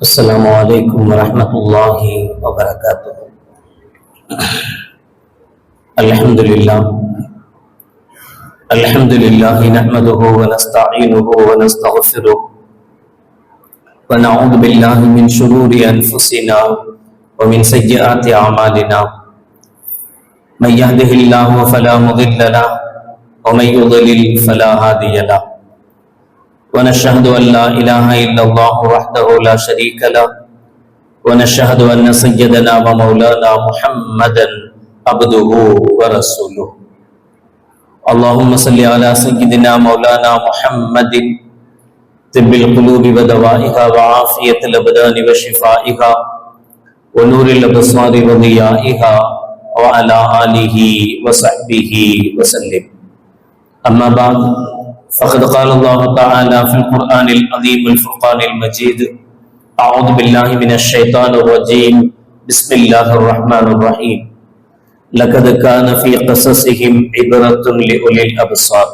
السلام عليكم ورحمة الله وبركاته. الحمد لله نحمده ونستعينه ونستغفره ونعوذ بالله من شرور أنفسنا ومن سيئات أعمالنا. من يهده الله فلا مضل له ومن يضلل فلا هادي له. ونشهد أن لا إله إلا الله وحده لا شريك له ونشهد أن سيدنا ومولانا محمدا عبده ورسوله. اللهم صل على سيدنا مولانا محمد طب القلوب ودوائها وعافية الأبدان وشفائها ونور الأبصار وضيائها وعلى آله وصحبه وسلم. أما بعد، فقد قال الله تعالى في القرآن العظيم الفرقان المجيد: أعوذ بالله من الشيطان الرجيم، بسم الله الرحمن الرحيم. لقد كان في قصصهم عبرة لأولي الأبصار.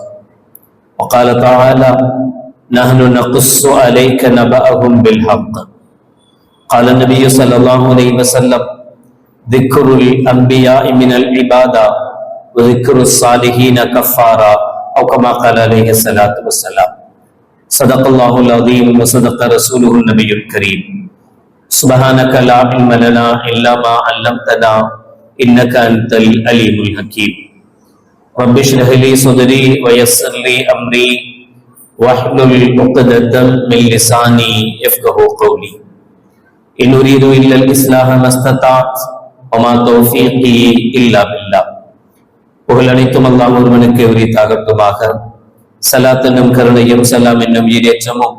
وقال تعالى: نحن نقص عليك نبأهم بالحق. قال النبي صلى الله عليه وسلم: ذكر الأنبياء من العبادة وذكر الصالحين كفارا، أو كما قال عليه الصلاة والسلام. صدق الله العظيم وصدق رسوله النبي الكريم. سبحانك لا علم لنا إلا ما علمتنا إنك أنت العليم الحكيم. رب اشرح لي صدري ويسر لي أمري واحلل عقدة من لساني يفقهوا قولي. إن أريد إلا الإصلاح ما استطعت وما توفيقي إلا بالله. புகழ் அனைத்தும் அல்லாஹ் ஒருவனுக்கு உரித்தாகட்டுமாக. ஸலாத் என்னும் கருணையும் ஸலாம் என்னும் ஈடேற்றமும்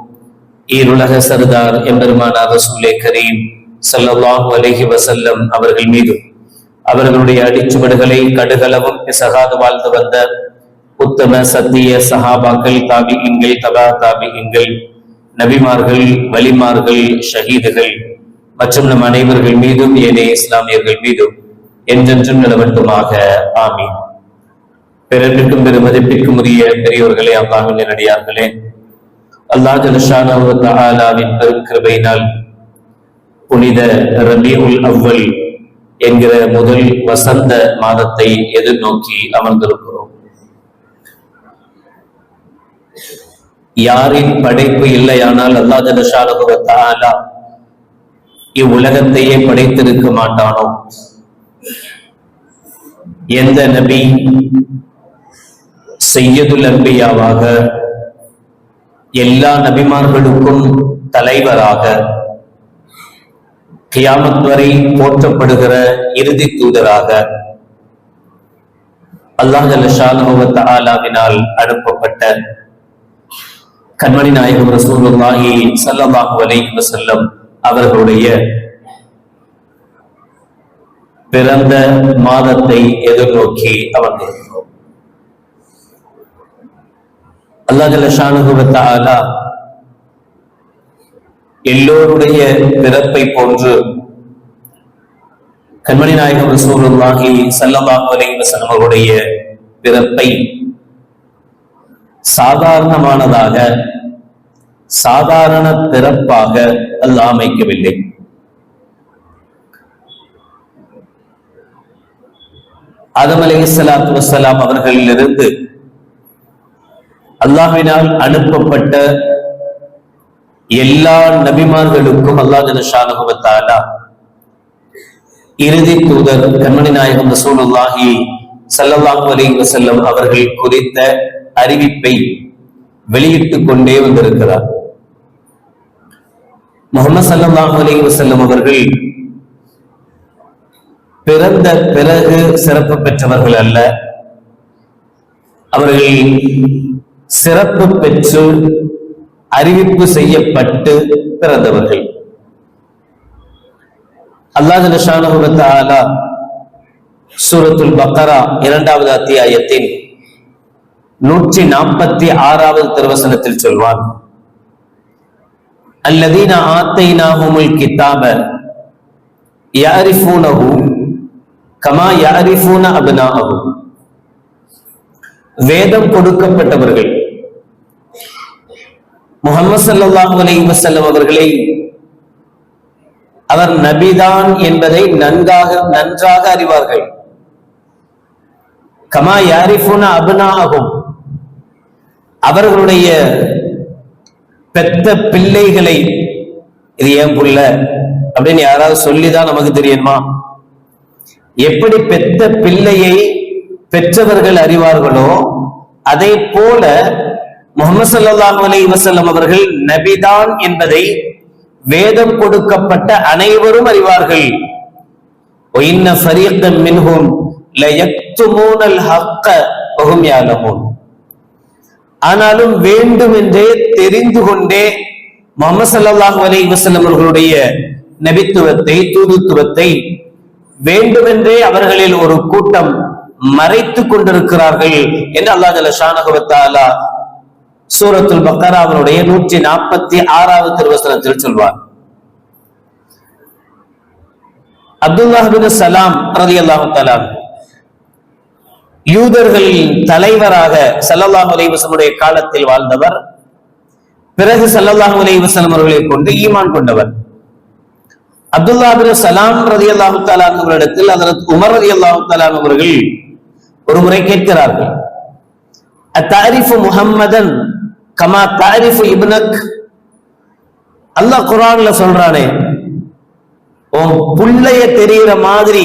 ஈருலக சர்தார் எம்பெருமானார் ரசூலே கரீம் ஸல்லல்லாஹு அலைஹி வஸல்லம் அவர்கள் மீதும் அவர்களுடைய அடிச்சுவடுகளை கடுகளவும் பிசகாது வாழ்ந்து வந்த உத்தம சத்திய சஹாபாக்கள், தாபிஈன்கள், தபா தாபிஈன்கள், நபிமார்கள், வலிமார்கள், ஷஹீதுகள் மற்றும் நம் அனைவர்கள் மீதும் ஏனைய இஸ்லாமியர்கள் மீதும் என்றென்றும் நிலவட்டுமாக. ஆமீன். பிறருக்கும் பெருமதிப்பிற்கும் உரிய பெரியோர்களே, அல்லாஹ்வின் நல்லடியார்களே, அல்லாஹ் ஜல்லஷானஹு வ தஆலாவின் பெருங்கிருபையினால் புனித ரபீஉல் அவ்வல் என்கிற முதல் வசந்த மாதத்தை எதிர்நோக்கி அமர்ந்திருக்கிறோம். யாரின் படைப்பு இல்லையானால் அல்லாஹ் ஜல்லஷானஹு வ தஆலா இவ்வுலகத்தையே படைத்திருக்க மாட்டானோ? எந்த நபி சையதுல் அன்பியாவாக, எல்லா நபிமார்களுக்கும் தலைவராக, கியாமத் வரை போற்றப்படுகிற இறுதி தூதராக அல்லாஹ் ஜல்லஷானஹு வ தஆலாவினால் அனுப்பப்பட்ட கண்மணி நாயகம் ரசூலுல்லாஹி ஸல்லல்லாஹு அலைஹி வஸல்லம் அவர்களுடைய பிறந்த மாதத்தை எதிர்நோக்கி அமர்ந்திருக்கிறோம். அல்லாஹ் ஜல்லஷானஹு வ தஆலா எல்லோருடைய பிறப்பை போன்று கண்மணி நாயகம் ரசூலுல்லாஹி ஸல்லல்லாஹு அலைஹி வஸல்லம் அவருடைய பிறப்பை சாதாரணமானதாக, சாதாரண பிறப்பாக அல்லாஹ் அமைக்கவில்லை. ஆதம் அலைஹிஸ்ஸலாத்து வஸ்ஸலாம் அவர்களிலிருந்து அல்லாஹ்வினால் அனுப்பப்பட்ட எல்லா நபிமார்களுக்கும் அல்லாஹ் ஜல்லஷானஹு வ தஆலா இறுதி தூதர் கண்மணி நாயகம் ரசூலுல்லாஹி ஸல்லல்லாஹு அலைஹி வஸல்லம் அவர்கள் குறித்த அறிவிப்பை வெளியிட்டுக் கொண்டே வந்திருக்கிறார். முஹம்மது ஸல்லல்லாஹு அலைஹி வஸல்லம் அவர்கள் பிறந்த பிறகு சிறப்பு பெற்றவர்கள் அல்ல, அவர்கள் சிறப்பு பெற்று அறிவிப்பு செய்யப்பட்டு பிறந்தவர்கள். அல்லாஹ் ஜல்லஷானஹு வ தஆலா சூரத்துல் பக்கரா 2வது அத்தியாயத்தின் 146வது திருவசனத்தில் சொல்வான்: அல்லதீன ஆத்தைனாஹுமுல் கிதாப யஅரிஃபூனஹு கமா யஅரிஃபூன அப்னாஅஹும். வேதம் கொடுக்கப்பட்டவர்கள் முஹம்மது ஸல்லல்லாஹு அலைஹி வஸல்லம் அவர்களை அவர் நபிதான் என்பதை நன்றாக அறிவார்கள். கமா யாரிஃபுன அப்னாஅஹும், அவர்களுடைய பெத்த பிள்ளைகளை இது ஏன் புள்ள அப்படின்னு யாராவது சொல்லிதான் நமக்கு தெரியுமா? எப்படி பெத்த பிள்ளையை பெற்றவர்கள் அறிவார்களோ அதே போல முஹம்மது ஸல்லல்லாஹு அலைஹி வஸல்லம் அவர்கள் நபிதான் என்பதை வேதம் கொடுக்கப்பட்ட அனைவரும் அறிவார்கள். وَإِنَّ فَرِيقًا مِّنْهُمْ لَيَكْتُمُونَ الْحَقَّ وَهُمْ يَعْلَمُونَ. ஆனாலும் வேண்டுமென்றே தெரிந்து கொண்டே முஹம்மது ஸல்லல்லாஹு அலைஹி வஸல்லம் அவர்களுடைய நபித்துவத்தை தூதுத்துவத்தை வேண்டுமென்றே அவர்களில் ஒரு கூட்டம் மறைத்துக் கொண்டிருக்கிறார்கள் என்று அல்லாஹ் ஜல்ல ஷானஹு வ தஆலா சூரத்துல் பக்கராவுடைய 146வது திருவசனத்தில் சொல்வார். அப்துல்லாஹ் பின் சலாம் ரலியல்லாஹு தஆலா யூதர்களின் தலைவராக ஸல்லல்லாஹு அலைஹி வஸல்லம் காலத்தில் வாழ்ந்தவர். பிறகு ஸல்லல்லாஹு அலைஹி வஸல்லம் அவர்களை கொண்டு ஈமான் கொண்டவர். அப்துல்லாஹ் பின் சலாம் ரலியல்லாஹு தஆலா அவர்களிடத்தில் ஹஜ்ரத் உமர் ரலியல்லாஹு தஆலா அவர்கள் ஒரு முறை கேட்கிறார்கள், அத்தஅரிஃபு முஹம்மதன் கமா தஅரிஃபு இப்னக். அல்லாஹ் குர்ஆன்ல சொல்றானே, உன் புள்ளைய தெரிகிற மாதிரி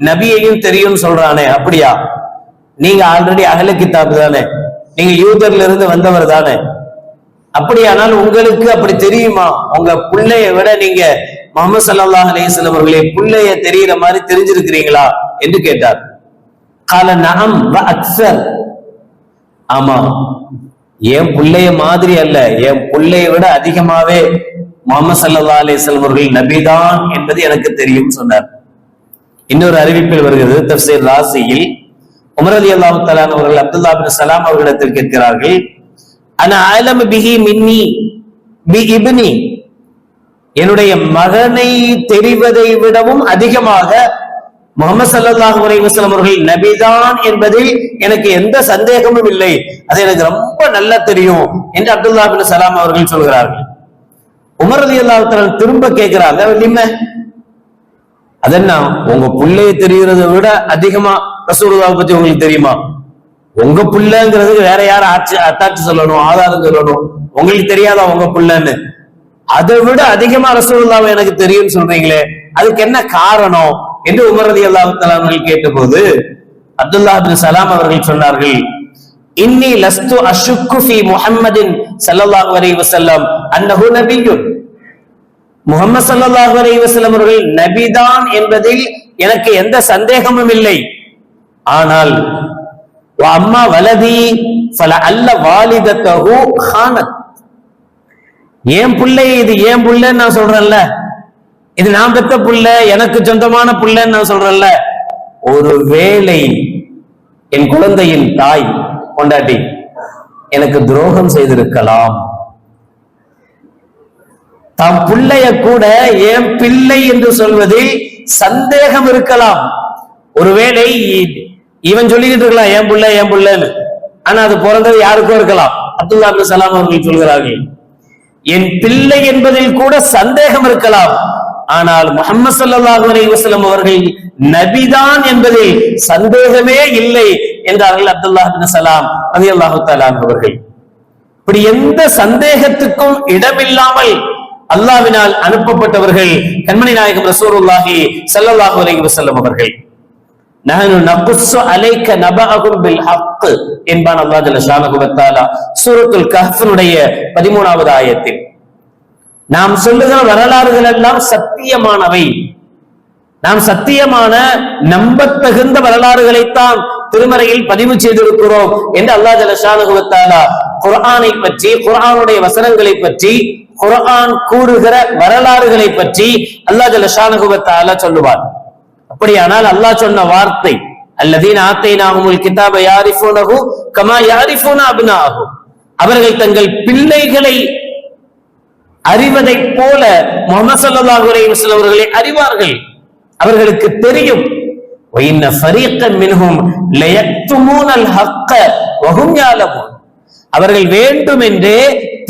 நபியையும் தெரியும் சொல்றானே, அப்படியா? நீங்க ஆல்ரெடி அஹ்ல கிதாப் தானே, நீங்க யூதர்ல இருந்து வந்தவர் தானே, அப்படியானால் உங்களுக்கு அப்படி தெரியுமா? உங்க புள்ளைய விட நீங்க முஹம்மது ஸல்லல்லாஹு அலைஹி வஸல்லம் அவர்களே புள்ளைய தெரிகிற மாதிரி தெரிஞ்சிருக்கிறீங்களா என்று கேட்டார். கால நஅம் வ அக்ஸர், ஆமா, என் புள்ளைய மாதிரி அல்ல, என் புள்ளைய விட அதிகமாவே முஹம்மது ஸல்லல்லாஹு அலைஹி வஸல்லம் அவர்கள் நபிதான் என்பது எனக்கு தெரியும் சொன்னார். இன்னொரு அறிவிப்பில் வருகிறது, தஃப்சீர் ராசியில் உமர் ரலியல்லாஹு தஆலா அவர்கள் அப்துல்லாஹ் பின் சலாம் அவர்களிடத்தில் கேட்கிறார்கள், அனா அலமு பிஹி மின்னி பி இப்னி, என்னுடைய மகனை தெரிவதை விடவும் அதிகமாக முஹம்மது ஸல்லல்லாஹு அலைஹி வஸல்லம் அவர்கள் நபிதான் என்பதில் எனக்கு எந்த சந்தேகமும் இல்லை, அது எனக்கு ரொம்ப நல்லா தெரியும் என்று அப்துல்லாஹ் பின் சலாம் அவர்கள் சொல்கிறார்கள். உமர் ரலியல்லாஹு தஆலா திரும்ப கேட்கிறாங்க, அதென்ன உங்க புள்ளைய தெரிகிறதை விட அதிகமா ரசூலுல்லாஹ் பத்தி உங்களுக்கு தெரியுமா? உங்க புள்ளங்கிறதுக்கு வேற யாரும் அத்தாட்சி சொல்லணும், ஆதாரம் சொல்லணும், உங்களுக்கு தெரியாதா உங்க புள்ளன்னு? அதை விட அதிகமா ரசூலுல்லாஹ் எனக்கு தெரியும் சொல்றீங்களே, அதுக்கு என்ன காரணம் என்று உமர் ரலியல்லாஹு தஆலா அவர்கள் கேட்டபோது அப்துல்லாஹ் பின் சலாம் அவர்கள் சொன்னார்கள், இன்னி லஸ்து அஷுக்கு ஃபீ முஹம்மதின் ஸல்லல்லாஹு அலைஹி வஸல்லம் அன்னஹு நபிய்யுன். முஹம்மது ஸல்லல்லாஹு அலைஹி வஸல்லம் அவர்கள் நபிதான் என்பதில் எனக்கு எந்த சந்தேகமும் இல்லை. ஆனால் அம்மா வலதி ஃபலஅல்ல வாலிதத்தஹு ஹானத், ஏன் புள்ளை, இது ஏன் புள்ளன்னு நான் சொல்றேன்ல, இது நான் பெத்த புள்ள, எனக்கு சொந்தமான புள்ளன்னு நான் சொல்றேன்ல, ஒரு வேளை என் குழந்தையின் தாய் கொண்டாட்டி எனக்கு துரோகம் செய்திருக்கலாம், தாம் பிள்ளைய கூட என் பிள்ளை என்று சொல்வதில் சந்தேகம் இருக்கலாம். ஒருவேளை இவன் சொல்லிக்கிட்டு இருக்கலாம் என் புள்ள என் புள்ளன்னு, ஆனா அது பிறந்தது யாருக்கும் இருக்கலாம். அப்துல்லாஹ் பின் சலாம் அவர்கள் சொல்கிறார்கள், என் பிள்ளை என்பதில் கூட சந்தேகம் இருக்கலாம், ஆனால் முஹம்மது ஸல்லல்லாஹு அலைஹி வஸல்லம் அவர்கள் நபிதான் என்பதில் சந்தேகமே இல்லை என்றார்கள் அப்துல்லாஹ் பின் சலாம் ரலியல்லாஹு தஆலா அவர்கள். இப்படி எந்த சந்தேகத்துக்கும் இடமில்லாமல் அல்லாஹ்வினால் அனுப்பப்பட்டவர்கள் கண்மணி நாயகம் ரசூலுல்லாஹி ஸல்லல்லாஹு அலைஹி வஸல்லம் அவர்கள். நஹனு நகுஸ்ஸு அலைக நபஅஹும் பில் ஹக் என்பான் அல்லாஹ் ஜல்ல ஷானஹு வ தஆலா சூரத்துல் கஹ்ஃபினுடைய 13வது ஆயத்தில். நாம் சொல்லுகிற வரலாறுகள் எல்லாம் சத்தியமானவை, நாம் சத்தியமான நம்பத்தகுந்த வரலாறுகளைத்தான் திருமறையில் பதிவு செய்திருக்கிறோம் என்று அல்லாஹ் ஜல்ல ஷானஹு வ தஆலா குர்ஆனை பற்றி, குர்ஆனுடைய வசனங்களை பற்றி, குர்ஆன் கூறுகிற வரலாறுகளை பற்றி அல்லாஹ் ஜல்ல ஷானஹு வ தஆலா சொல்லுவார். அப்படியானால் அல்லாஹ் சொன்ன வார்த்தை அல்லதீன ஆத்தைனாஹுமுல் கிதாப யாரிஃபூனஹு கமா யாரிஃபூன அப்னாஅஹும், அவர்கள் தங்கள் பிள்ளைகளை அறிவதைப் போல முஹம்மது ஸல்லல்லாஹு அலைஹி வஸல்லம் அவர்களை அறிவார்கள், அவர்களுக்கு தெரியும். وَإِنَّ فَرِيقًا مِّنْهُمْ لَيَكْتُمُونَ الْحَقَّ وَهُمْ يَعْلَمُونَ, அவர்கள் வேண்டும் என்றே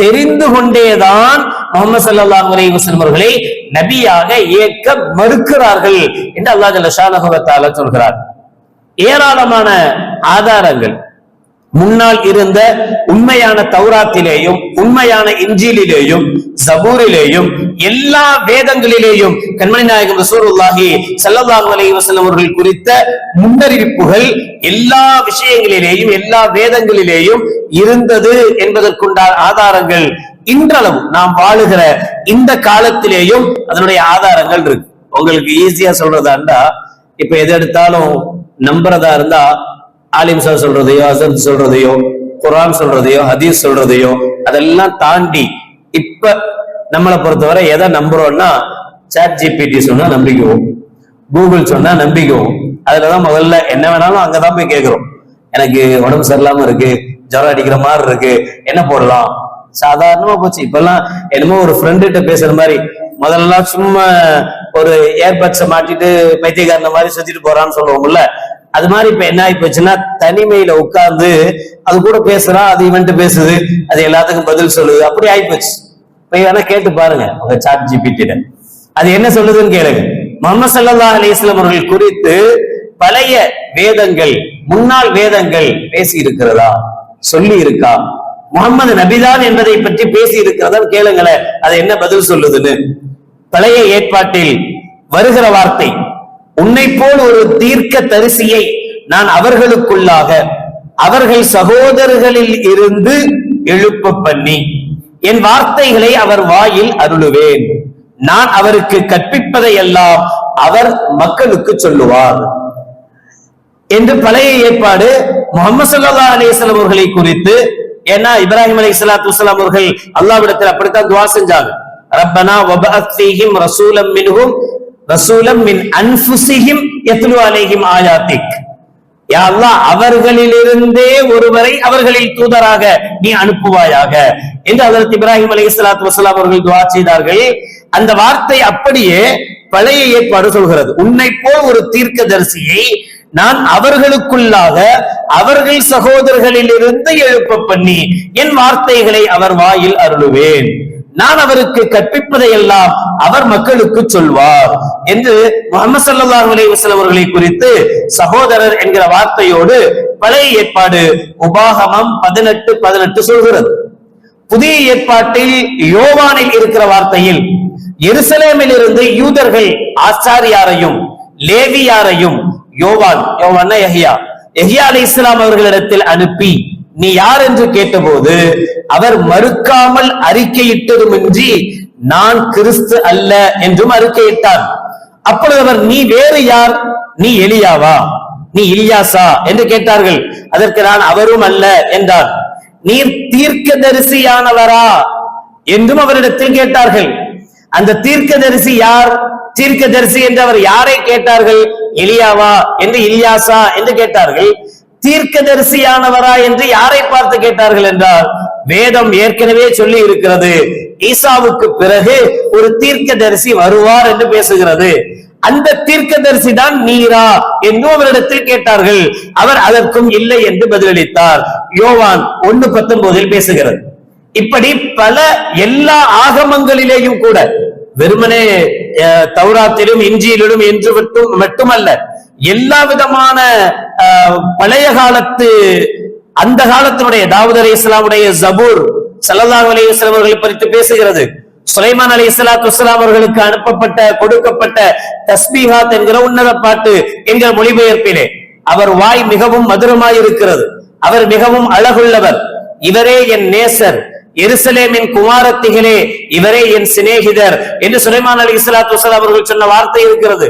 தெரிந்து கொண்டேதான் முஹம்மது ஸல்லல்லாஹு அலைஹி வஸல்லம் அவர்களை நபியாக ஏற்க மறுக்கிறார்கள் என்று அல்லாஹ் ஜல்ல ஷானஹு வ தஆலா சொல்கிறார். ஏராளமான ஆதாரங்கள் முன்னால் இருந்த உண்மையான தௌராத்திலேயும் உண்மையான இன்ஜீலிலேயும் ஜபூரிலேயும் எல்லா வேதங்களிலேயும் கண்மணி நாயகம் ரசூலுல்லாஹி ஸல்லல்லாஹு அலைஹி வஸல்லம் அவர்கள் குறித்த முன்னறிவிப்புகள் எல்லா விஷயங்களிலேயும் எல்லா வேதங்களிலேயும் இருந்தது என்பதற்குண்டான ஆதாரங்கள் இன்றளவு நாம் வாழுகிற இந்த காலத்திலேயும் அதனுடைய ஆதாரங்கள் இருக்கு. உங்களுக்கு ஈஸியா சொல்றதாண்டா, இப்ப எது எடுத்தாலும் நம்புறதா இருந்தா ஆலிம் சார் சொல்றதையோ, அசர் சொல்றதையோ, குர்ஆன் சொல்றதையோ, ஹதீஸ் சொல்றதையோ அதெல்லாம் தாண்டி இப்ப நம்மளை பொறுத்தவரை எதை நம்புறோம்னா, சாட் ஜிபிடி சொன்னா நம்பிக்குவோம், கூகுள் சொன்னா நம்பிக்குவோம். அதுலதான் முதல்ல என்ன வேணாலும் அங்கதான் போய் கேட்கிறோம். எனக்கு உடம்பு சரியில்லாம இருக்கு, ஜுரம் அடிக்கிற மாதிரி இருக்கு, என்ன போடலாம்? சாதாரணமா போச்சு. இப்பெல்லாம் என்னமோ ஒரு ஃப்ரெண்டுகிட்ட பேசுற மாதிரி, முதல்ல சும்மா ஒரு ஏர்பட்ஸை மாட்டிட்டு பைத்தியக்காரன மாதிரி சுத்திட்டு போறான்னு சொல்லுவோம்ல, அது மாதிரி இப்ப என்ன ஆகி போச்சுன்னா, தனிமையில உட்கார்ந்து அது கூட பேசுறா, அது இவன்ட்டு பேசுது, அது எல்லாத்துக்கும் பதில் சொல்லுது, அப்படி ஆயிப்போச்சு. இப்ப வேணா கேட்டு பாருங்க உங்க சாட் ஜிபிடி, அது என்ன சொல்லுதுன்னு கேளுங்க. முஹம்மது ஸல்லல்லாஹு அலைஹி வஸல்லம் அவர்கள் குறித்து பழைய வேதங்கள், முன்னாள் வேதங்கள் பேசி இருக்கிறதா, சொல்லி இருக்கா? முகமது நபிதான் என்பதை பற்றி பேசி இருக்கிறதா கேளுங்களேன், அது என்ன பதில் சொல்லுதுன்னு. பழைய ஏற்பாட்டில் வருகிற வார்த்தை, உன்னை போல் ஒரு தீர்க்க தரிசியை நான் அவர்களுக்குள்ளாக அவர்கள் சகோதரர்களில் இருந்து எழுப்ப பண்ணி என் வார்த்தைகளை அவர் வாயில் அருளுவேன், நான் அவருக்கு கற்பிப்பதை எல்லாம் அவர் மக்களுக்கு சொல்லுவார் என்று பழைய ஏற்பாடு முஹம்மது ஸல்லல்லாஹு அலைஹி வஸல்லம் அவர்களை குறித்து. ஏன்னா இப்ராஹிம் அலைஹிஸ்ஸலாத்து வஸ்ஸலாம் அவர்கள் அல்லாஹ்விடத்தில் அப்படித்தான் துஆ செஞ்சாங்க. ரப்பனா வபஅத் ஃபீஹிம் ரசூலம் மின்ஹும் ரசூலம் மின் அன்ஃபுஸிஹிம் யத்லு அலைஹிம் ஆயாத்திக். யா அல்லாஹ், அவர்களிலிருந்தே ஒருவரை அவர்களில் தூதராக நீ அனுப்புவாயாக என்று ஹஜ்ரத் இப்ராஹிம் அலைஹிஸ்ஸலாத்து வஸ்ஸலாம் அவர்கள் துஆ செய்தார்கள். அந்த வார்த்தை அப்படியே பழைய ஏற்பாடு சொல்கிறது. உன்னை போல் ஒரு தீர்க்கதரிசியை நான் அவர்களுக்குள்ளாக அவர்கள் சகோதரர்களில் இருந்து எழுப்ப பண்ணி என் வார்த்தைகளை அவர் வாயில் அருளுவேன், நான் அவருக்கு கற்பிப்பதை எல்லாம் அவர் மக்களுக்கு சொல்வார் என்று முஹம்மது ஸல்லல்லாஹு அலைஹி வஸல்லம் அவர்களை குறித்து சகோதரர் என்கிற வார்த்தையோடு பழைய ஏற்பாடு உபாகமம் 18:18 சொல்கிறது. புதிய ஏற்பாட்டில் யோவானில் இருக்கிற வார்த்தையில் எருசலேமில் இருந்து யூதர்கள் ஆசாரியாரையும் லேவியாரையும் யோவான் யஹ்யா அலைஹிஸ்ஸலாம் அவர்களிடத்தில் அனுப்பி நீ யார் என்று கேட்டபோது அவர் மறுக்காமல் அறிக்கையிட்டதுமின்றி நான் கிறிஸ்து அல்ல என்றும் அறிக்கையிட்டார். அப்பொழுது அவர் நீ வேறு யார், நீ எலியாவா, நீ இலியாசா என்று கேட்டார்கள். அதற்கு நான் அவரும் அல்ல என்றார். நீர் தீர்க்கதரிசியானவரா என்றும் அவரிடத்தில் கேட்டார்கள். அந்த தீர்க்கதரிசி யார்? தீர்க்கதரிசி என்று அவர் யாரை கேட்டார்கள்? எலியாவா என்று, இலியாசா என்று கேட்டார்கள். தீர்க்கதரிசியானவரா என்று யாரை பார்த்து கேட்டார்கள் என்றால், வேதம் ஏற்கனவே சொல்லி இருக்கிறது, ஈசாவுக்கு பிறகு ஒரு தீர்க்கதரிசி வருவார் என்று பேசுகிறது. அந்த தீர்க்கதரிசி தான் நீரா என்று அவரிடத்தில் கேட்டார்கள். அவர் அதற்கும் இல்லை என்று பதிலளித்தார். யோவான் 1:19 பேசுகிறது. இப்படி பல எல்லா ஆகமங்களிலேயும் கூட, வெறுமனே தௌராத்திலும் இன்ஜீலிலும் என்று மட்டுமல்ல, எல்லா விதமான பழைய காலத்து அந்த காலத்தினுடைய தாவூத் அலைஹிஸ்ஸலாமுடைய ஜபூர் ஸல்லல்லாஹு அலைஹி வஸல்லம் அவர்களை பற்றி பேசுகிறது. சுலைமான் அலைஹிஸ்ஸலாத்து வஸ்ஸலாம் அவர்களுக்கு அனுப்பப்பட்ட கொடுக்கப்பட்ட தஸ்பீஹாத் என்கிற உன்னத பாட்டு என்கிற மொழிபெயர்ப்பிலே அவர் வாய் மிகவும் மதுரமாய் இருக்கிறது, அவர் மிகவும் அழகுள்ளவர், இவரே என் நேசர், எருசலேமின் குமாரத்திகளே இவரே என் சிநேகிதர் என்று சுலைமான் அலைஹிஸ்ஸலாத்து வஸ்ஸலாம் அவர்கள் சொன்ன வார்த்தை இருக்கிறது.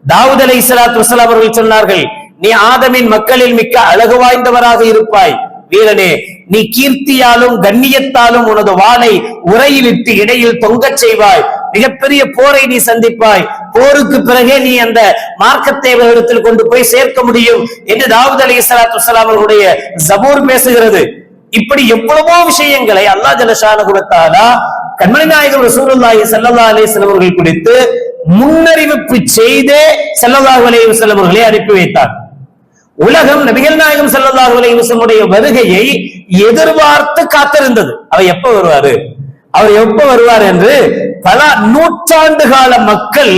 தாவூத் அலைஹிஸ்ஸலாத்து வஸ்ஸலாம் அவர்கள் சொன்னார்கள், நீ ஆதமின் மக்களில் மிக்க அழகு வாய்ந்தவராக இருப்பாய் வீரனே, நீ கீர்த்தியாலும் கண்ணியத்தாலும் உனது வாளை உரையிலிட்டு இடையில் தொங்கச் செய்வாய், மிகப்பெரிய போரை நீ சந்திப்பாய், போருக்கு பிறகே நீ அந்த மார்க்கத்தை அவர்களிடத்தில் கொண்டு போய் சேர்க்க முடியும் என்று தாவூத் அலைஹிஸ்ஸலாத்து வஸ்ஸலாம் அவர்களுடைய ஜபூர் பேசுகிறது. இப்படி எவ்வளவோ விஷயங்களை அல்லாஹ் ஜல்ல ஷானஹு வ தஆலா கண்மணி நாயகம் ரசூலுல்லாஹி ஸல்லல்லாஹு அலைஹி வஸல்லம் அவர்கள் குறித்து முன்னறிவிப்பு செய்தே ஸல்லல்லாஹு அலைஹி வஸல்லம் அவர்களை அனுப்பி வைத்தார். உலகம் நபிகள் நாயகம் ஸல்லல்லாஹு அலைஹி வஸல்லம் வருகையை எதிர்பார்த்து காத்திருந்தது. அவர் எப்ப வருவாரு, அவர் எப்ப வருவார் என்று பல நூற்றாண்டு கால மக்கள்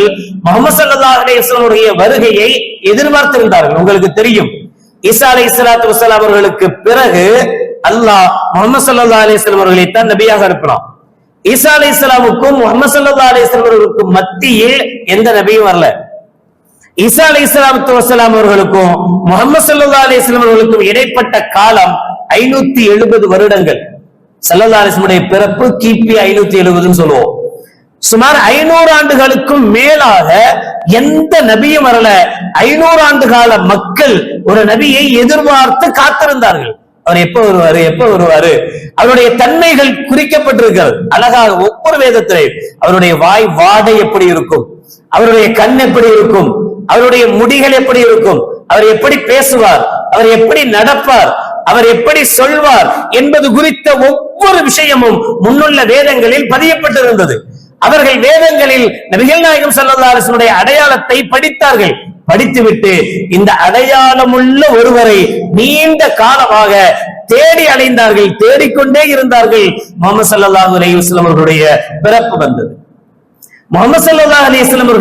முஹம்மது ஸல்லல்லாஹு அலைஹி வஸல்லம் வருகையை எதிர்பார்த்திருந்தார்கள். உங்களுக்கு தெரியும், ஈசா அலைஹிஸ்ஸலாத்து வஸ்ஸலாம் அவர்களுக்கு பிறகு அல்லாஹ் முஹம்மது ஸல்லல்லாஹு அலைஹி வஸல்லம் அவர்களை தான் நபியாக அனுப்பினான். ஈசா அலைஹிஸ்ஸலாமுக்கும் முஹம்மது ஸல்லல்லாஹு அலைஹி வஸல்லம் அவர்களுக்கும் மத்தியில் எந்த நபியும் வரல. ஈசா அலைஹிஸ்ஸலாத்து வஸ்ஸலாம் அவர்களுக்கும் முஹம்மது ஸல்லல்லாஹு அலைஹி வஸல்லம் அவர்களுக்கும் இடைப்பட்ட காலம் 570 வருடங்கள். ஸல்லல்லாஹு அலைஹி வஸல்லம் பிறப்பு கிபி 570 சொல்லுவோம். சுமார் 500 ஆண்டுகளுக்கும் மேலாக எந்த நபியும் வரல. 500 ஆண்டு கால மக்கள் ஒரு நபியை எதிர்பார்த்து காத்திருந்தார்கள். அவர் எப்ப வருவாரு, எப்ப வருவாரு. அவருடைய தன்மைகள் குறிக்கப்பட்டிருக்கிறது அழகாக ஒவ்வொரு வேதத்திலே. அவருடைய வாய் வாடை எப்படி இருக்கும், அவருடைய கண் எப்படி இருக்கும், அவருடைய முடிகள் எப்படி இருக்கும், அவர் எப்படி பேசுவார், அவர் எப்படி நடப்பார், அவர் எப்படி சொல்வார் என்பது குறித்த ஒவ்வொரு விஷயமும் முன்னுள்ள வேதங்களில் பதியப்பட்டிருந்தது. அவர்கள் வேதங்களில் நபிகள் நாயகம் ஸல்லல்லாஹு அலைஹி வஸல்லம் அடையாளத்தை படித்தார்கள். படித்துவிட்டு இந்த அடையாளமுள்ள ஒருவரை நீண்ட காலமாக தேடி அடைந்தார்கள், தேடிக்கொண்டே இருந்தார்கள். முஹம்மது ஸல்லல்லாஹு அலைஹி வஸல்லம் அவர்களுடைய பிறப்பு வந்தது. முஹம்மது ஸல்லல்லாஹு அலைஹி வஸல்லம்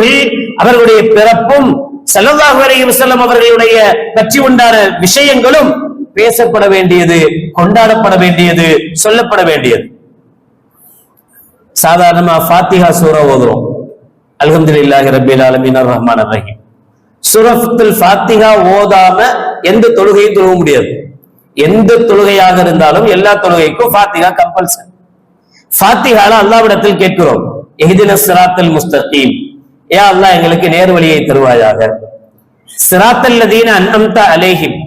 அவர்களுடைய பிறப்பும் ஸல்லல்லாஹு அலைஹி வஸல்லம் அவர்களுடைய பற்றி உண்டான விஷயங்களும் பேசப்பட வேண்டியது, கொண்டாடப்பட வேண்டியது, சொல்லப்பட வேண்டியது. சாதாரணமா ஃபாத்திஹா சூரா ஓதுறோம், அல்ஹம்துலில்லாஹி ரப்பில் ஆலமீன் அர் ரஹ்மானிர் ரஹீம். சூரத்துல் ஃபாத்திஹா ஓதாம எந்த தொழுகையும் தொழுக முடியாது. எந்த தொழுகையாக இருந்தாலும் எல்லா தொழுகைக்கும் ஃபாத்திஹா கம்பல்சரி. ஃபாத்திஹால அல்லாஹ்விடத்தில் கேட்கிறோம், இஹ்தினஸ் ஸிராத்தல் முஸ்தகீம், யா அல்லாஹ் எங்களுக்கு நேர் வழியை தருவாயாக. ஸிராத்தல் லதீன அன்அம்த அலைஹிம்,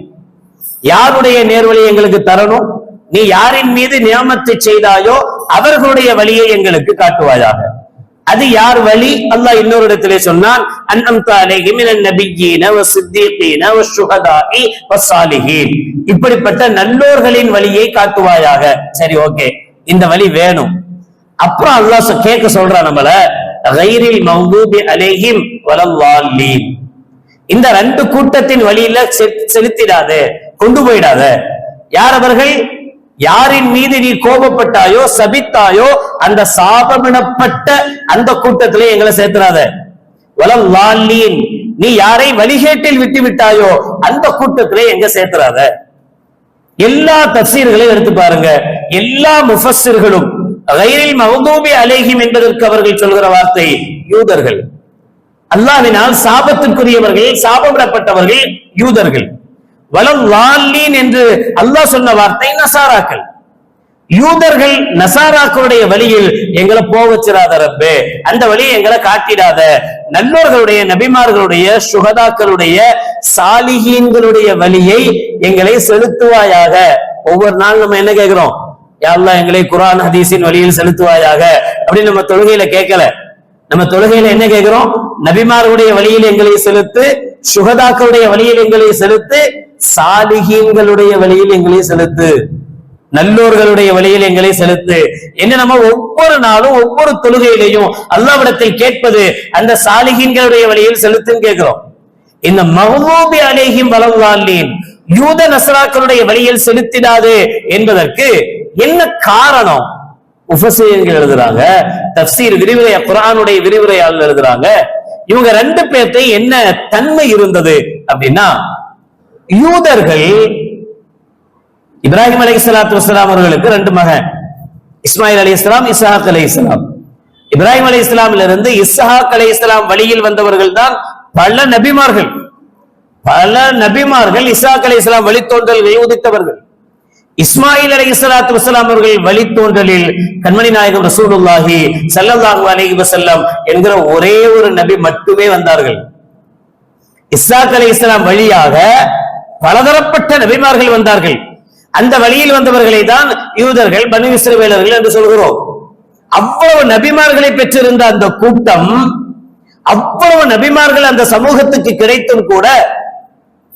யாருடைய நேர்வழியை எங்களுக்கு தரணும், நீ யாரின் மீது நியமத்தை செய்தாயோ அவர்களுடைய வழியை எங்களுக்கு காட்டுவாயாக. அது யார் வழி? அல்லாஹ் இன்னொரு இடத்திலே சொன்னான், அன்அம்த அலைஹிம் மினன் நபிய்யீன வஸ்ஸித்தீகீன வஷ்ஷுஹதாஇ வஸ்ஸாலிஹீன், இப்படிப்பட்ட நல்லோர்களின் வழியை காட்டுவாயாக. சரி, ஓகே, இந்த வழி வேணும். அப்புறம் அல்லாஹ் கேட்க சொல்றான் நம்மள, கைரில் மக்தூபி அலைஹிம் வலல்லாலீன், இந்த ரெண்டு கூட்டத்தின் வழியில செலுத்திடாத, கொண்டு போயிடாத. யார் அவர்கள்? யாரின் மீது நீ கோபப்பட்டாயோ சபித்தாயோ அந்த சாபமிடப்பட்ட அந்த கூட்டத்திலே எங்களை சேர்த்துறாத. வலல்லாலீன், நீ யாரை வழிகேட்டில் விட்டு விட்டாயோ அந்த கூட்டத்திலே எங்க சேர்த்துறாத. எல்லா தஃசீர்களையும் எடுத்து பாருங்க, எல்லா முஃபஸ்ஸிர்களும் கைரில் மக்தூபி அலைஹிம் என்பதற்கு அவர்கள் சொல்கிற வார்த்தை யூதர்கள். அல்லாஹ்வினால் சாபத்திற்குரியவர்கள், சாபமிடப்பட்டவர்கள் யூதர்கள். வலல்லாலீன் என்று அல்லாஹ் சொன்ன வார்த்தை நசாராக்கள். யூதர்கள் நசாராக்களுடைய வழியில் எங்களை போவச்சிராத ரப்பே, அந்த வழியை எங்களை காட்டிடாத. நல்லோர்களுடைய, நபிமார்களுடைய, சுஹதாக்களுடைய, சாலிஹீன்களுடைய வழியை எங்களை செலுத்துவாயாக. ஒவ்வொரு நாள் நம்ம என்ன கேட்கிறோம்? யா அல்லாஹ் எங்களை குர்ஆன் ஹதீஸின் வழியில் செலுத்துவாயாக அப்படின்னு நம்ம தொழுகையில கேட்கல. நம்ம தொழுகையில என்ன கேட்கிறோம்? நபிமார்களுடைய வழியில் எங்களை செலுத்து, சுஹதாக்களுடைய வழியில் எங்களை செலுத்து, சாலிஹீன்களுடைய வழியில் எங்களை செலுத்து, நல்லோர்களுடைய வழியில் எங்களை செலுத்து என்று நம்ம ஒவ்வொரு நாளும் ஒவ்வொரு தொழுகையிலையும் அல்லாஹ்விடத்தில் கேட்பது அந்த சாலிஹீன்களுடைய வழியில் செலுத்துன்னு கேட்கிறோம். இந்த மக்தூபி அலைஹிம் வலல்லாலீன், யூத நஸ்ராக்களுடைய வழியில் செலுத்திடாது என்பதற்கு என்ன காரணம்? முஃபஸ்ஸிரீன்கள் எழுதுறாங்க, தஃப்சீர் விரிவுரை, குர்ஆனுடைய விரிவுரையாளர் எழுதுறாங்க, இவங்க ரெண்டு பேர்த்தை என்ன தன்மை இருந்தது அப்படின்னா, யூதர்கள் இப்ராஹிம் அலைஹிஸ்ஸலாத்து வஸ்ஸலாம் அவர்களுக்கு ரெண்டு மகன், இஸ்மாயில் அலைஹிஸ்ஸலாம், இஸ்ஹாக் அலைஹிஸ்ஸலாம். இப்ராஹிம் அலைஹிஸ்ஸலாமில் இருந்து இஸ்ஹாக் அலைஹிஸ்ஸலாம் வழியில் வந்தவர்கள் தான் பல நபிமார்கள். பல நபிமார்கள் இஸ்ஹாக் அலைஹிஸ்ஸலாம் வழித்தோன்றல்களை உதித்தவர்கள். இஸ்மாயில் அலைஹிஸ்ஸலாத்து வஸ்ஸலாம் அவர்கள் வழித்தோன்றலில் கண்மணி நாயகம் ரசூலுல்லாஹி ஸல்லல்லாஹு அலைஹி வஸல்லம் என்கிற ஒரே ஒரு நபி மட்டுமே வந்தார்கள். இஸ்ஹாக் அலைஹிஸ்ஸலாம் வழியாக பலதரப்பட்ட நபிமார்கள் வந்தார்கள். அந்த வழியில் வந்தவர்களை தான் யூதர்கள், பனு இஸ்ரவேலர்கள் என்று சொல்கிறோம். அவ்வளவு நபிமார்களை பெற்றிருந்த அந்த கூட்டம், அவ்வளவு நபிமார்கள் அந்த சமூகத்துக்கு கிடைத்தும் கூட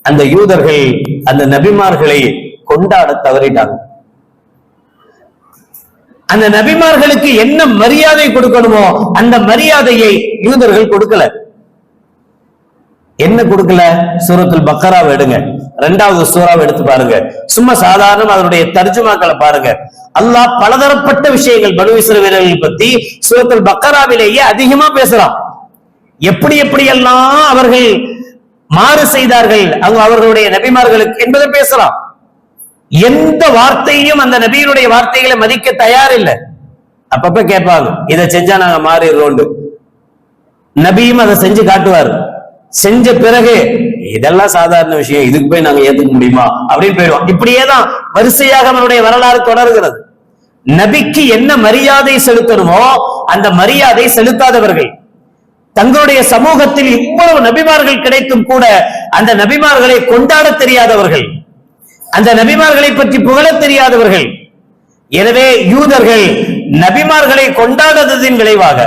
அந்த யூதர்கள் அந்த நபிமார்களை கொண்டாட தவறிட்டாங்க. அந்த நபிமார்களுக்கு என்ன மரியாதை கொடுக்கணுமோ அந்த மரியாதையை யூதர்கள் கொடுக்கல. என்ன கொடுக்கல? சூரத்துல் பக்கராவை எடுங்க, 2வது சூறாவை எடுத்து பாருங்க, சும்மா சாதாரண அதனுடைய தர்ஜுமாக்களை பாருங்க. அல்லாஹ் பலதரப்பட்ட விஷயங்கள் பனு இஸ்ரவேலர்கள் பத்தி சூரத்துல் பக்கராவிலேயே அதிகமா பேசுறான். எப்படி எப்படியெல்லாம் அவர்கள் மாறு செய்தார்கள் அவர்களுடைய நபிமார்களுக்கு என்பதை பேசலாம். எந்த வார்த்தையும் அந்த நபியினுடைய வார்த்தைகளை மதிக்க தயார் இல்லை. அப்பப்ப கேட்பாங்க, இதை செஞ்சா நாங்க மாறிடுறோம். நபியும் அதை செஞ்சு காட்டுவார். செஞ்ச பிறகு இதெல்லாம் சாதாரண விஷயம், இதுக்கு போய் நாங்க ஏத்துக்க முடியுமா அப்படின்னு போயிடுவோம். இப்படியேதான் வரிசையாக அவனுடைய வரலாறு தொடர்கிறது. நபிக்கு என்ன மரியாதை செலுத்தணுமோ அந்த மரியாதை செலுத்தாதவர்கள், தங்களுடைய சமூகத்தில் இவ்வளவு நபிமார்கள் கிடைத்தும் கூட அந்த நபிமார்களை கொண்டாட தெரியாதவர்கள், அந்த நபிமார்களை பற்றி புகழ தெரியாதவர்கள். எனவே யூதர்கள் நபிமார்களை கொண்டாடாததின் விளைவாக,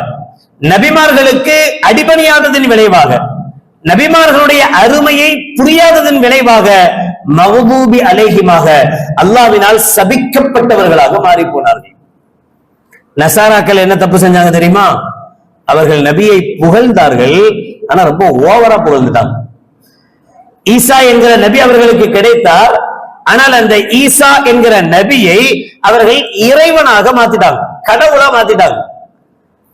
நபிமார்களுக்கு அடிபணியாததின் விளைவாக, நபிமார்களுடைய அருமையை புரியாததன் விளைவாக மஹ்பூபி அலைஹிமாக அல்லாஹ்வினால் சபிக்கப்பட்டவர்களாக மாறி போனார்கள். நசாராக்கள் என்ன தப்பு செஞ்சாங்க தெரியுமா? அவர்கள் நபியை புகழ்ந்தார்கள், ஆனா ரொம்ப ஓவரா புகழ்ந்துட்டாங்க. ஈசா என்கிற நபி அவர்களுக்கு கிடைத்தார், ஆனால் அந்த ஈசா என்கிற நபியை அவர்கள் இறைவனாக மாத்திட்டாங்க, கடவுளா மாத்திட்டாங்க.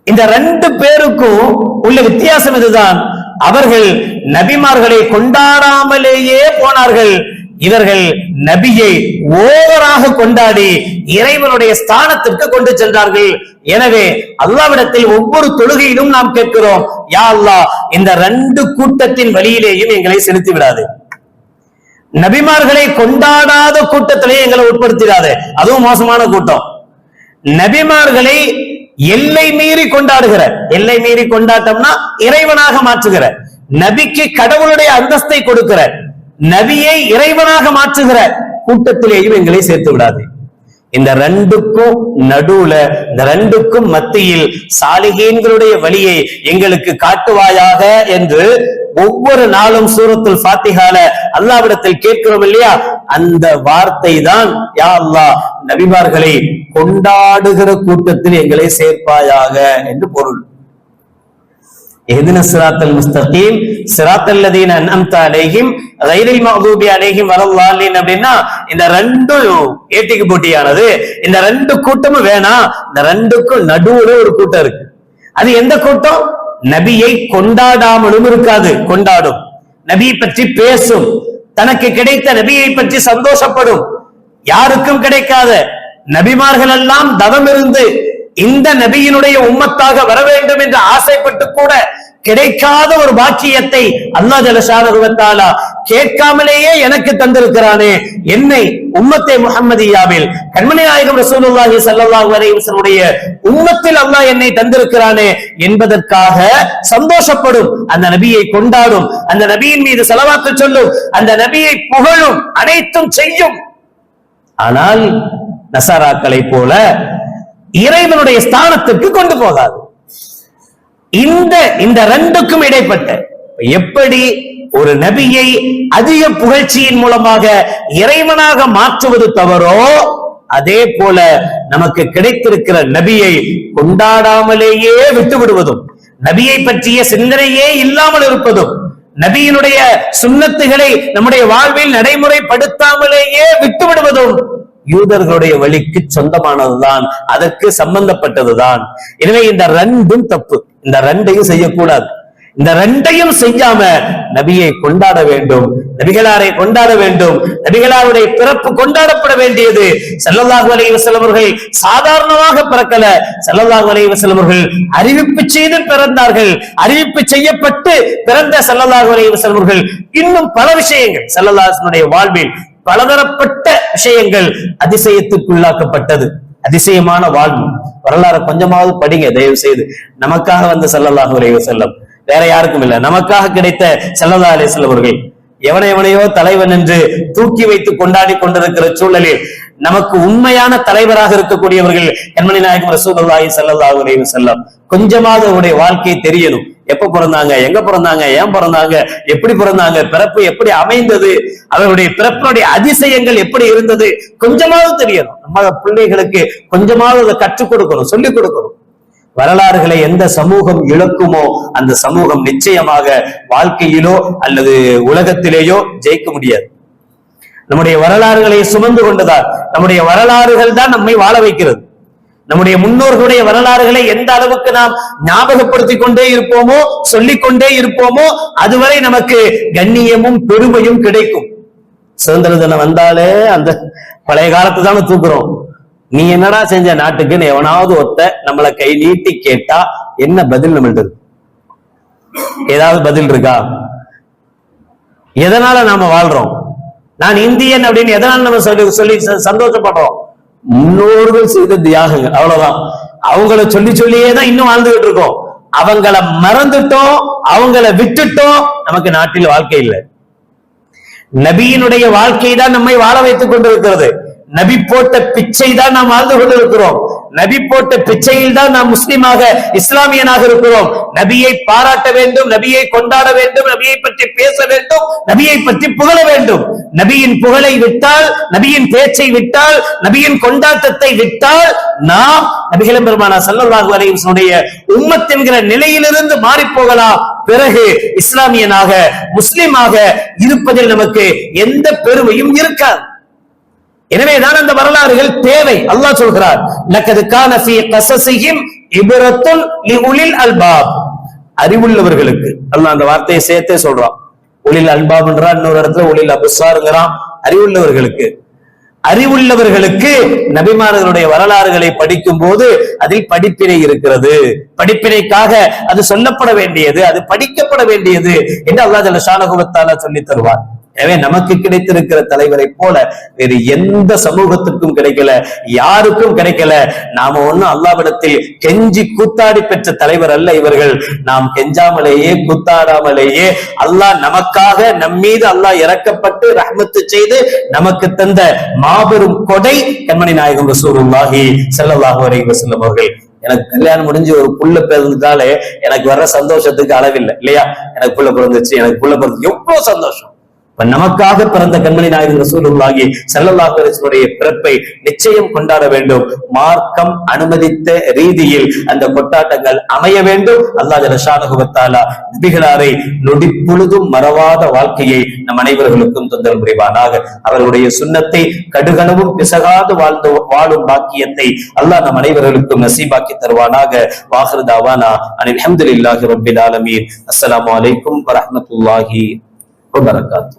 இந்த 2 பேருக்கும் உள்ள வித்தியாசம் இதுதான். அவர்கள் நபிமார்களை கொண்டாடாமலேயே போனார்கள், இவர்கள் நபியை ஓவராக கொண்டாடி இறைவனுடைய ஸ்தானத்திற்கு கொண்டு சென்றார்கள். எனவே அல்லாஹ்விடத்தில் ஒவ்வொரு தொழுகையிலும் நாம் கேட்கிறோம், யா அல்லாஹ் இந்த 2 கூட்டத்தின் வழியிலேயும் எங்களை செலுத்தி விடாது, நபிமார்களை கொண்டாடாத கூட்டத்திலேயே எங்களை உட்படுத்திடாது, அதுவும் மோசமான கூட்டம். நபிமார்களை எல்லை மீறி கொண்டாடுகிற, எல்லை மீறி கொண்டாட்டம்னா இறைவனாக மாற்றுகிற, நபிக்கு கடவுளுடைய அந்தஸ்தை கொடுக்கிற, நபியை இறைவனாக மாற்றுகிற கூட்டத்திலேயும் எங்களை சேர்த்து விடாது. இந்த 2க்கும் நடுவுல, இந்த 2க்கும் மத்தியில் சாலிஹீன்களுடைய வழியை எங்களுக்கு காட்டுவாயாக என்று ஒவ்வொரு நாளும் சூரத்துல் ஃபாத்திஹால அல்லாஹ்விடத்தில் கேட்கிறோம் இல்லையா? அந்த வார்த்தை தான் யா அல்லாஹ் நபிமார்களை கொண்டாடுகிற கூட்டத்தில் எங்களை சேர்ப்பாயாக என்று பொருள். இஹ்தினஸ் ஸிராத்தல் முஸ்தகீம் ஸிராத்தல் லதீன அன்அம்த அலைஹிம் கைரில் மக்தூபி அலைஹிம் வலல்லாலின் அப்படின்னா இந்த 2ம் ஏட்டிக்கு போட்டியானது. இந்த 2 கூட்டமும் வேணாம், இந்த 2க்கும் நடுவுல ஒரு கூட்டம் இருக்கு. அது எந்த கூட்டம்? நபியை கொண்டாடாமலும் இருக்காது, கொண்டாடும், நபியை பற்றி பேசும், தனக்கு கிடைத்த நபியை பற்றி சந்தோஷப்படும். யாருக்கும் கிடைக்காத நபிமார்கள் எல்லாம் தவம் இருந்து இந்த நபியினுடைய உம்மத்தாக வர வேண்டும் என்று ஆசைப்பட்டு கூட கிடைக்காத ஒரு பாக்கியத்தை அல்லாஹ் ஜல்லஷானஹு வ தஆலா கேட்காமலேயே எனக்கு தந்திருக்கிறானே, என்னை உம்மத்தே முஹம்மதியாவில் கண்மணி நாயகம் ரசூலுல்லாஹி ஸல்லல்லாஹு அலைஹி வஸல்லம் உம்மத்தில் அல்லாஹ் என்னை தந்திருக்கிறானே என்பதற்காக சந்தோஷப்படும், அந்த நபியை கொண்டாடும், அந்த நபியின் மீது ஸலவாத்து சொல்லும், அந்த நபியை புகழும், அனைத்தும் செய்யும். ஆனால் நசாராக்களை போல இறைவனுடைய ஸ்தானத்துக்கு கொண்டு போகாது. இந்த 2க்கும் இடைப்பட்ட எப்படி ஒரு நபியை அதிக புகழ்ச்சியின் மூலமாக இறைவனாக மாற்றுவது தவறோ, அதே போல நமக்கு கிடைத்திருக்கிற நபியை கொண்டாடாமலேயே விட்டு விடுவதும், நபியை பற்றிய சிந்தனையே இல்லாமல் இருப்பதும், நபியினுடைய சுன்னத்துகளை நம்முடைய வாழ்வில் நடைமுறைப்படுத்தாமலேயே விட்டு விடுவதும் யூதர்களுடைய வழிக்கு சொந்தமானதுதான், அதற்கு சம்பந்தப்பட்டதுதான். எனவே இந்த 2ம் தப்பு. இந்த 2ஐயும் செய்யக்கூடாது. இந்த 2ஐயும் செய்யாம நபியை கொண்டாட வேண்டும், நபிகளாரை கொண்டாட வேண்டும். நபிகளாருடைய பிறப்பு கொண்டாடப்பட வேண்டியது. ஸல்லல்லாஹு அலைஹி வஸல்லம் அவர்கள் சாதாரணமாக பிறக்கல, ஸல்லல்லாஹு அலைஹி வஸல்லம் அவர்கள் அறிவிப்பு செய்து பிறந்தார்கள். அறிவிப்பு செய்யப்பட்டு பிறந்த ஸல்லல்லாஹு அலைஹி வஸல்லம் அவர்கள் இன்னும் பல விஷயங்கள், ஸல்லல்லாஹு அலைஹி வஸல்லம் வாழ்வில் பலதரப்பட்ட விஷயங்கள் அதிசயத்துக்குள்ளாக்கப்பட்டது. அதிசயமான வாழ்வு வரலாறு கொஞ்சமாவது படிங்க தயவு செய்து. நமக்காக வந்த ஸல்லல்லாஹு அலைஹி வஸல்லம், வேற யாருக்கும் இல்ல, நமக்காக கிடைத்த ஸல்லல்லாஹு அலைஹி வஸல்லம் அவர்கள் எவனையோ தலைவன் என்று தூக்கி வைத்து கொண்டாடி கொண்டிருக்கிற சூழலில் நமக்கு உண்மையான தலைவராக இருக்கக்கூடியவர்கள் கண்மணி நாயகம் ரசூலுல்லாஹி ஸல்லல்லாஹு அலைஹி வஸல்லம். கொஞ்சமாவது அவருடைய வாழ்க்கை தெரியணும். எப்ப பிறந்தாங்க, எங்க பிறந்தாங்க, ஏன் பிறந்தாங்க, எப்படி பிறந்தாங்க, பிறப்பு எப்படி அமைந்தது, அவருடைய பிறப்பினுடைய அதிசயங்கள் எப்படி இருந்தது, கொஞ்சமாவது தெரியணும். நம்ம பிள்ளைகளுக்கு கொஞ்சமாவது அதை கற்றுக் கொடுக்கணும், சொல்லிக் கொடுக்கணும். வரலாறுகளை எந்த சமூகம் இழக்குமோ அந்த சமூகம் நிச்சயமாக வாழ்க்கையிலோ அல்லது உலகத்திலேயோ ஜெயிக்க முடியாது. நம்முடைய வரலாறுகளை சுமந்து கொண்டதால் நம்முடைய வரலாறுகள் தான் நம்மை வாழ வைக்கிறது. நம்முடைய முன்னோர்களுடைய வரலாறுகளை எந்த அளவுக்கு நாம் ஞாபகப்படுத்திக் கொண்டே இருப்போமோ, சொல்லிக்கொண்டே இருப்போமோ, அதுவரை நமக்கு கண்ணியமும் பெருமையும் கிடைக்கும். சுதந்திர தினம் வந்தாலே அந்த பழைய காலத்து தானே தூக்குறோம். நீ என்னடா செஞ்ச நாட்டுக்குன்னு எவனாவது ஒத்த நம்மளை கை நீட்டி கேட்டா என்ன பதில் நம்மள்ட்ட இருக்கு? ஏதாவது பதில் இருக்கா? எதனால நாம வாழ்றோம்? நான் இந்தியன் அப்படின்னு எதனால நம்ம சொல்லி சந்தோஷப்படுறோம்? முன்னோர்கள் செய்த தியாகங்கள், அவ்வளவுதான். அவங்கள சொல்லி சொல்லியே தான் இன்னும் வாழ்ந்துகிட்டு இருக்கோம். அவங்கள மறந்துட்டோம், அவங்கள விட்டுட்டோம், நமக்கு நாட்டில் வாழ்க்கை இல்லை. நபியினுடைய வாழ்க்கை தான் நம்மை வாழ வைத்துக் கொண்டிருக்கிறது. நபி போட்ட பிச்சை தான் நாம் வாழ்ந்து கொண்டிருக்கிறோம். நபி போட்ட பிச்சையில் தான் நாம் முஸ்லிமாக இஸ்லாமியனாக இருக்கிறோம். நபியை பாராட்ட வேண்டும், நபியை கொண்டாட வேண்டும், நபியை பற்றி பேச வேண்டும், நபியை பற்றி புகழ வேண்டும். நபியின் புகழை விட்டால், நபியின் பேச்சை விட்டால், நபியின் கொண்டாட்டத்தை விட்டால் நாம் நபிகள் பெருமானார் ஸல்லல்லாஹு அலைஹி வஸல்லம் உம்மத் என்கிற நிலையிலிருந்து மாறி போகலாம். பிறகு இஸ்லாமியனாக முஸ்லிமாக இருப்பதில் நமக்கு எந்த பெருமையும் இருக்காது. எனவேதான் அந்த வரலாறுகள் தேவை. அல்லாஹ் சொல்கிறார், லக்கத் கான ஃபீ கஸஸிஹிம் இப்ரத்துன் லிஉலில் அல்பாப். அறிவுள்ளவர்களுக்கு அல்லாஹ் அந்த வார்த்தையை சேர்த்தே சொல்றான். உலில் அல்பாப்ன்றா இன்னொரு இடத்துல உலில் அப்சார்ங்கறான். அறிவுள்ளவர்களுக்கு நபிமார்களுடைய வரலாறுகளை படிக்கும் போது அதில் படிப்பினை இருக்கிறது. படிப்பினைக்காக அது சொல்லப்பட வேண்டியது, அது படிக்கப்பட வேண்டியது என்று அல்லாஹ் ஜல்ல ஷானஹு வ தஆலா சொல்லி தருவார். எனவே நமக்கு கிடைத்திருக்கிற தலைவரை போல வேறு எந்த சமூகத்துக்கும் கிடைக்கல, யாருக்கும் கிடைக்கல. நாம ஒண்ணும் அல்லாஹ்விடத்தில் கெஞ்சி கூத்தாடி பெற்ற தலைவர் அல்ல இவர்கள். நாம் கெஞ்சாமலேயே கூத்தாடாமலேயே அல்லாஹ் நமக்காக நம்மீது அல்லாஹ் இறக்கப்பட்டு ரஹ்மத்து செய்து நமக்கு தந்த மாபெரும் கொடை கண்மணி நாயகம் ரசூலுல்லாஹி ஸல்லல்லாஹு அலைஹி வஸல்லம் அவர்கள். எனக்கு கல்யாணம் முடிஞ்சு ஒரு புள்ள பிறந்ததாலே எனக்கு வர்ற சந்தோஷத்துக்கு அளவில்லை இல்லையா? எனக்கு புள்ள பிறந்துச்சு, எனக்கு புள்ள பிறந்து எவ்வளவு சந்தோஷம். நமக்காக பிறந்த கண்மணி நாயகம் ரசூலுல்லாஹி ஸல்லல்லாஹு அலைஹி வஸல்லம் பிறப்பை நிச்சயம் கொண்டாட வேண்டும். மார்க்கம் அனுமதித்த ரீதியில் அந்த கொண்டாட்டங்கள் அமைய வேண்டும். அல்லாஹ் ஜல்ல ஷானஹு வ தஆலா நபிகளாரை நொடி பொழுதும் மறவாத வாழ்க்கையை நம் அனைவர்களுக்கும் தந்தல் புரிவானாக. அவர்களுடைய சுன்னத்தை கடுகளவும் பிசகாது வாழும் பாக்கியத்தை அல்லாஹ் நம் அனைவர்களுக்கும் நசீபாக்கி தருவானாக. வாஹிரு தாவானா அனில் ஹம்துலில்லாஹி ரப்பில் ஆலமீன். அஸ்ஸலாமு அலைக்கும் வ ரஹ்மத்துல்லாஹி வ பரகாத்துஹு.